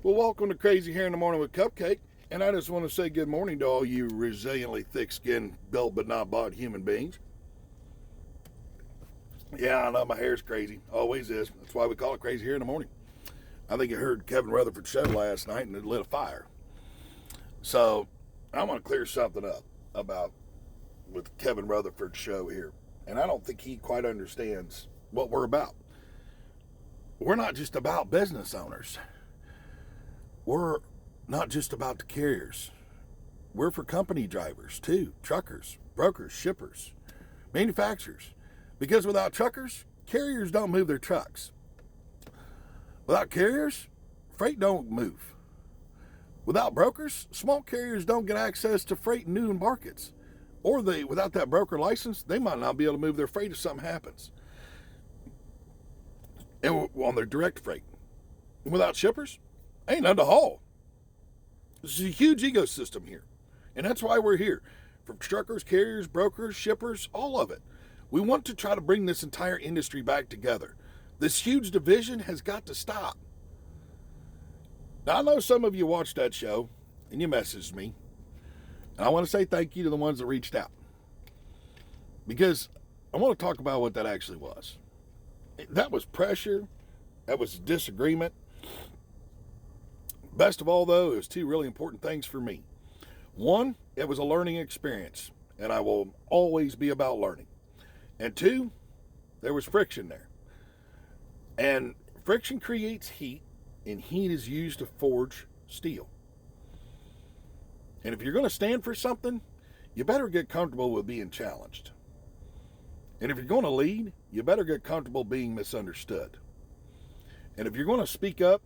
Well, welcome to Crazy Here in the Morning with Cupcake. And I just want to say good morning to all you resiliently thick-skinned, built but not bought human beings. Yeah, I know my hair's crazy. Always is. That's why we call it Crazy Here in the Morning. I think you heard Kevin Rutherford's show last night and it lit a fire. So I want to clear something up about with Kevin Rutherford's show here. And I don't think he quite understands what we're about. We're not just about business owners. We're not just about the carriers. We're for company drivers too, truckers, brokers, shippers, manufacturers. Because without truckers, carriers don't move their trucks. Without carriers, freight don't move. Without brokers, small carriers don't get access to freight in new markets. Or without that broker license, they might not be able to move their freight if something happens. And on their direct freight. Without shippers, ain't none to haul. This is a huge ecosystem here. And that's why we're here. From truckers, carriers, brokers, shippers, all of it. We want to try to bring this entire industry back together. This huge division has got to stop. Now, I know some of you watched that show and you messaged me. And I want to say thank you to the ones that reached out. Because I want to talk about what that actually was. That was pressure. That was disagreement. Best of all, though, it was two really important things for me. One, it was a learning experience, and I will always be about learning. And two, there was friction there. And friction creates heat, and heat is used to forge steel. And if you're going to stand for something, you better get comfortable with being challenged. And if you're going to lead, you better get comfortable being misunderstood. And if you're going to speak up,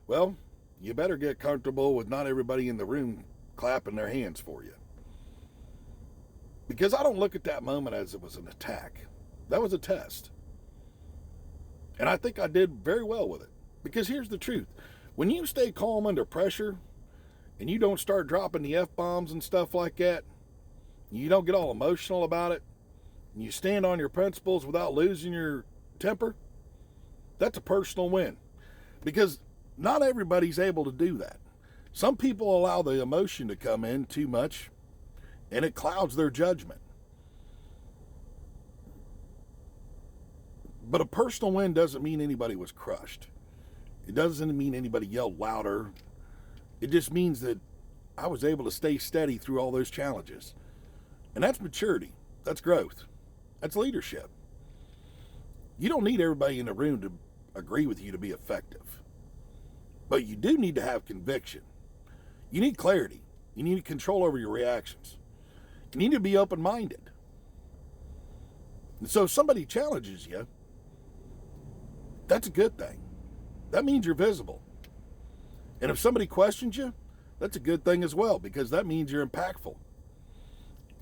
well, you better get comfortable with not everybody in the room clapping their hands for you. Because I don't look at that moment as it was an attack. That was a test. And I think I did very well with it. Because here's the truth. When you stay calm under pressure, and you don't start dropping the F-bombs and stuff like that, you don't get all emotional about it, and you stand on your principles without losing your temper, that's a personal win. Because not everybody's able to do that. Some people allow the emotion to come in too much, and it clouds their judgment. But a personal win doesn't mean anybody was crushed. It doesn't mean anybody yelled louder. It just means that I was able to stay steady through all those challenges. And that's maturity. That's growth. That's leadership. You don't need everybody in the room to agree with you to be effective. But you do need to have conviction. You need clarity. You need control over your reactions. You need to be open-minded. And so if somebody challenges you, that's a good thing. That means you're visible. And if somebody questions you, that's a good thing as well, because that means you're impactful.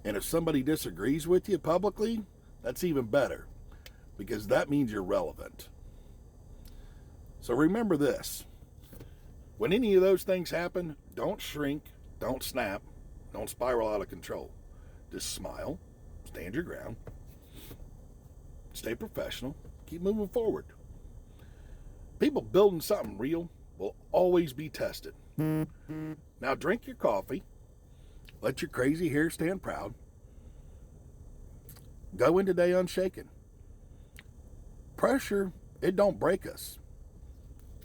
And if somebody disagrees with you publicly, that's even better, because that means you're relevant. So remember this. When any of those things happen, don't shrink, don't snap, don't spiral out of control. Just smile, stand your ground, stay professional, keep moving forward. People building something real will always be tested. Now drink your coffee, let your crazy hair stand proud, go in today unshaken. Pressure, it don't break us,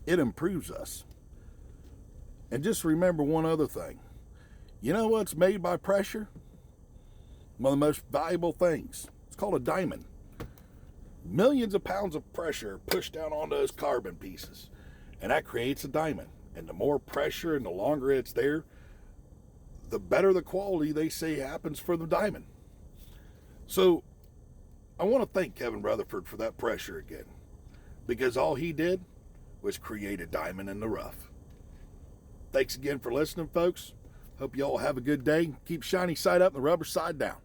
it improves us. And just remember one other thing. You know what's made by pressure? One of the most valuable things. It's called a diamond. Millions of pounds of pressure pushed down on those carbon pieces. And that creates a diamond. And the more pressure and the longer it's there, the better the quality they say happens for the diamond. So I want to thank Kevin Rutherford for that pressure again. Because all he did was create a diamond in the rough. Thanks again for listening, folks. Hope you all have a good day. Keep shiny side up and the rubber side down.